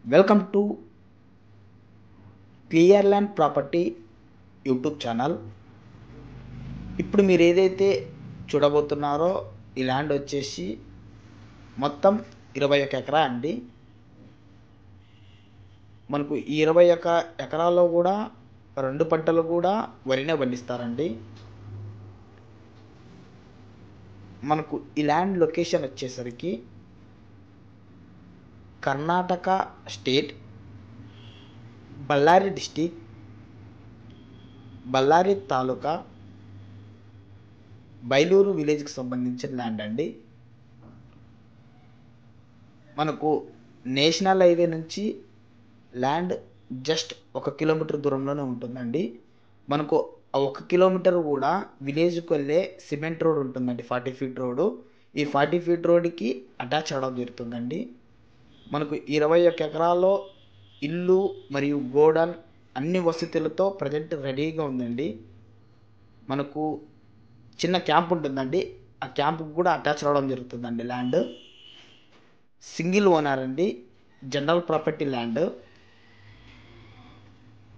Welcome to clear land property YouTube channel. ఇప్పుడు మీరు ఏదైతే చూడబోతున్నారో ఈ ల్యాండ్ వచ్చేసి మొత్తం 21 ఎకరా అండి. మనకు ఈ 21 ఎకరాల్లో కూడా 2 పంటలు కూడా వరినే పండిస్తారండి. మనకు ఈ ల్యాండ్ లొకేషన్ వచ్చేసరికి కర్ణాటక స్టేట్, బళ్ళారి డిస్టిక్, బళ్ళారి తాలూకా, బైలూరు విలేజ్కి సంబంధించిన ల్యాండ్ అండి. మనకు నేషనల్ హైవే నుంచి ల్యాండ్ జస్ట్ 1 కిలోమీటర్ దూరంలోనే ఉంటుందండి. మనకు ఆ 1 కిలోమీటర్ కూడా విలేజ్కి వెళ్ళే సిమెంట్ రోడ్ ఉంటుందండి, 40 ఫీట్ రోడ్డు. ఈ 40 ఫీట్ రోడ్డుకి అటాచ్ అవడం జరుగుతుందండి. మనకు 21 ఎకరాల్లో ఇల్లు మరియు గోడౌన్ అన్ని వసతులతో ప్రజెంట్ రెడీగా ఉందండి. మనకు చిన్న క్యాంప్ ఉంటుందండి, ఆ క్యాంప్కి కూడా అటాచ్ అవ్వడం జరుగుతుందండి. ల్యాండ్ సింగిల్ ఓనర్ అండి, జనరల్ ప్రాపర్టీ ల్యాండ్.